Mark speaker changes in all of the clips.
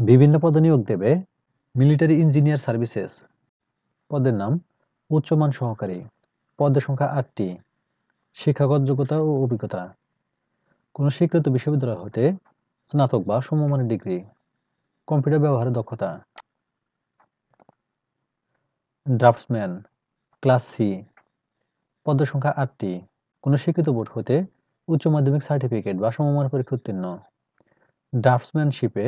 Speaker 1: বিভিন্ন পদে নিয়োগ দেবে মিলিটারি ইঞ্জিনিয়ার সার্ভিসেস। পদের নাম উচ্চমান সহকারী। পদের সংখ্যা ৮টি। শিক্ষাগত যোগ্যতা ও অভিজ্ঞতা: কোনো স্বীকৃত বিশ্ববিদ্যালয় হতে স্নাতক বা সমমানের ডিগ্রি। কম্পিউটার ব্যবহারের দক্ষতা। Draftsman, class C. পদের সংখ্যা ৮টি। কোনো স্বীকৃত বোর্ড হতে উচ্চ মাধ্যমিক সার্টিফিকেট বা সমমানের পরীক্ষা উত্তীর্ণ। ড্রাফটসম্যানশিপে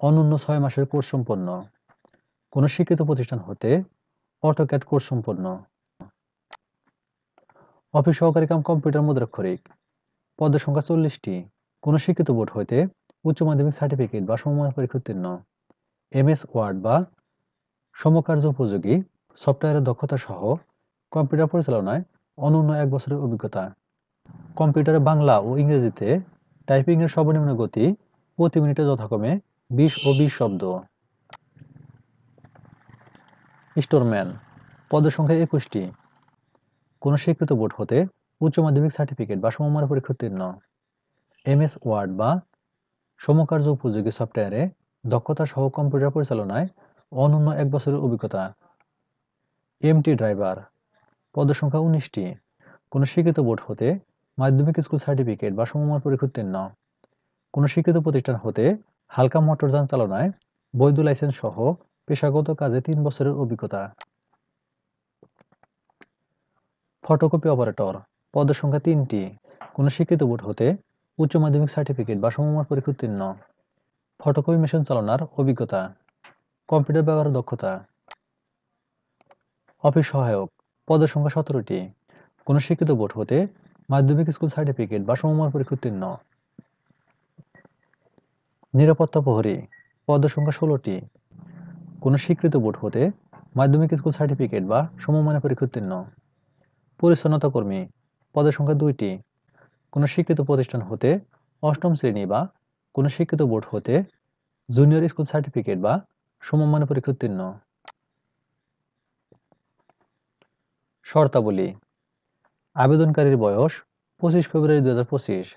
Speaker 1: অনূন্য ৬ মাসের কোর্স সম্পন্ন। কোনো স্বীকৃত প্রতিষ্ঠান হতে অটোক্যাড কোর্স সম্পন্ন। অফিস সহকারী কাম কম্পিউটার মুদ্রাক্ষরিক। পদের সংখ্যা ৪০টি। কোনো স্বীকৃত বোর্ড হতে উচ্চ মাধ্যমিক সার্টিফিকেট বা সমমানের পরীক্ষা উত্তীর্ণ। এমএস ওয়ার্ড বা সমকার্য উপযোগী সফটওয়্যারের দক্ষতা সহ কম্পিউটার পরিচালনায় অনূন্য ১ বছরের অভিজ্ঞতা। কম্পিউটারে বাংলা ও ইংরেজিতে টাইপিংয়ের সর্বনিম্ন গতি প্রতি মিনিটে যথাক্রমে ২০ ও ২০ শব্দ। স্টোরম্যান। পদের সংখ্যা ২১টি। কোনো স্বীকৃত বোর্ড হতে উচ্চ মাধ্যমিক সার্টিফিকেট বা সমমানের পরীক্ষা উত্তীর্ণ। এমএস ওয়ার্ড বা সমকার্য উপযোগী সফটওয়্যারে দক্ষতা সহ কম্পিউটার পরিচালনায় অনূন্য ১ বছরের অভিজ্ঞতা। MT driver. পদের সংখ্যা ১৯টি। কোনো স্বীকৃত বোর্ড হতে মাধ্যমিক স্কুল সার্টিফিকেট বা সমমানের পরীক্ষা উত্তীর্ণ। কোনো স্বীকৃত প্রতিষ্ঠান হতে হালকা মোটরযান চালনায় বৈধ লাইসেন্স সহ পেশাগত কাজে ৩ বছরের অভিজ্ঞতা। Photocopy operator. পদের সংখ্যা ৩টি। কোনো স্বীকৃত বোর্ড হতে উচ্চ মাধ্যমিক সার্টিফিকেট বা সমমানের পরীক্ষা উত্তীর্ণ। ফটোকপি মেশিন চালানোর অভিজ্ঞতা। কম্পিউটার ব্যবহারের দক্ষতা। অফিস সহায়ক। পদের সংখ্যা ১৭টি। কোনো স্বীকৃত বোর্ড হতে মাধ্যমিক স্কুল সার্টিফিকেট বা সমমানের পরীক্ষা উত্তীর্ণ। নিরাপত্তা প্রহরী। পদের সংখ্যা ১৬টি। কোনো স্বীকৃত বোর্ড হতে মাধ্যমিক স্কুল সার্টিফিকেট বা সমমানের পরীক্ষা উত্তীর্ণ। পরিচ্ছন্নতা কর্মী। পদের সংখ্যা ২টি। কোনো স্বীকৃত প্রতিষ্ঠান হতে অষ্টম শ্রেণী বা কোনো স্বীকৃত বোর্ড হতে জুনিয়র স্কুল সার্টিফিকেট বা সমমানের পরীক্ষা উত্তীর্ণ। শর্তাবলী: আবেদনকারীর বয়স ২৫ ফেব্রুয়ারি ২০২৫।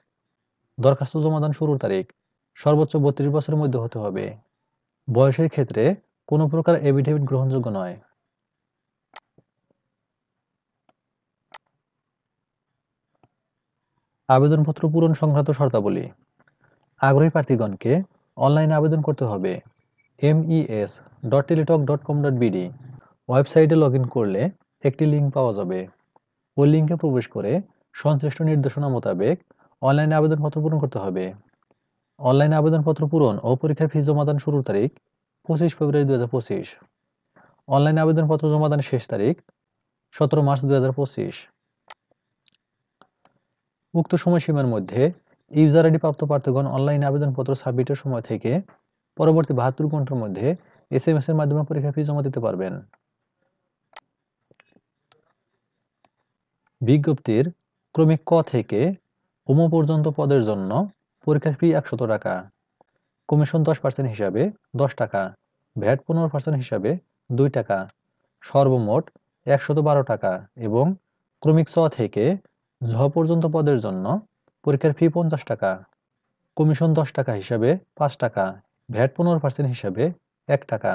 Speaker 1: দরখাস্ত জমাদান শুরুর তারিখ সর্বোচ্চ ৩২ বছরের মধ্যে হতে হবে। বয়সের ক্ষেত্রে কোনো প্রকার এফিডেভিট গ্রহণযোগ্য নয়। আবেদনপত্র পূরণ সংক্রান্ত শর্তাবলী: আগ্রহী প্রার্থীগণকে অনলাইনে আবেদন করতে হবে। mes.teletalk.com.bd ওয়েবসাইটে লগ ইন করলে একটি লিঙ্ক পাওয়া যাবে। ওই লিঙ্কে প্রবেশ করে সংশ্লিষ্ট নির্দেশনা মোতাবেক অনলাইনে আবেদনপত্র পূরণ করতে হবে। অনলাইনে আবেদনপত্র পূরণ ও পরীক্ষা ফি জমাদান শুরুর তারিখ ২৫ ফেব্রুয়ারি ২০২৫। অনলাইনে আবেদনপত্র জমাদানের শেষ তারিখ ১৭ মার্চ ২০২৫। উক্ত সময়সীমার মধ্যে ইউজার আইডি প্রাপ্ত প্রার্থীগণ অনলাইনে আবেদনপত্র সাবমিটের সময় থেকে পরবর্তী ৭২ ঘন্টার মধ্যে এসএমএস এর মাধ্যমে পরীক্ষা ফি জমা দিতে পারবেন। বিজ্ঞপ্তির ক্রমিক ক থেকে ওম পর্যন্ত পদের জন্য পরীক্ষার ফি ১০০ টাকা। কমিশন ১০% হিসাবে ১০ টাকা। ভ্যাট ১৫% হিসাবে ২ টাকা। সর্বমোট ১১২ টাকা এবং ক্রমিক চ থেকে ঝ পর্যন্ত পদের জন্য পরীক্ষার ফি ৫০ টাকা। কমিশন ১০ টাকা হিসাবে ৫ টাকা। ভ্যাট ১৫% হিসাবে ১ টাকা।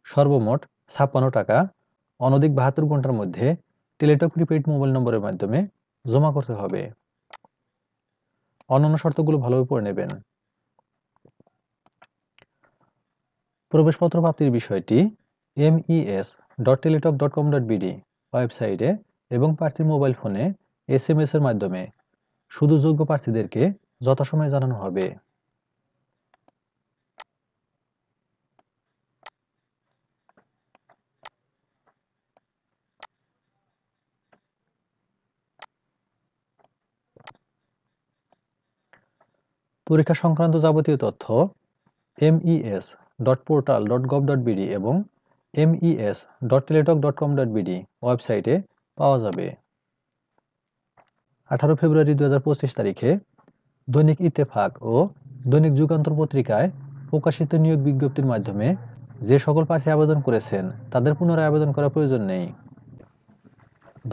Speaker 1: সর্বমোট ৫৬ টাকা অনধিক ৭২ ঘন্টার মধ্যে টেলিটক প্রিপেইড মোবাইল নম্বরের মাধ্যমে জমা করতে হবে। অন্যান্য শর্তগুলো ভালোভাবে পড়ে নেবেন। প্রবেশপত্র প্রাপ্তির বিষয়টি mes.teletalk.com.bd ওয়েবসাইটে এবং প্রার্থীর মোবাইল ফোনে এসএমএস এর মাধ্যমে শুধু যোগ্য প্রার্থীদেরকে যথাসময়ে জানানো হবে। পরীক্ষা সংক্রান্ত যাবতীয় তথ্য mes.portal.gov.bd এবং mes.teletalk.com.bd ওয়েবসাইটে পাওয়া যাবে। ১৮ ফেব্রুয়ারি ২০২৫ তারিখে দৈনিক ইত্তেফাক ও দৈনিক যুগান্তর পত্রিকায় প্রকাশিত নিয়োগ বিজ্ঞপ্তির মাধ্যমে যে সকল প্রার্থী আবেদন করেছেন তাদের পুনরায় আবেদন করার প্রয়োজন নেই।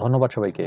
Speaker 1: ধন্যবাদ সবাইকে।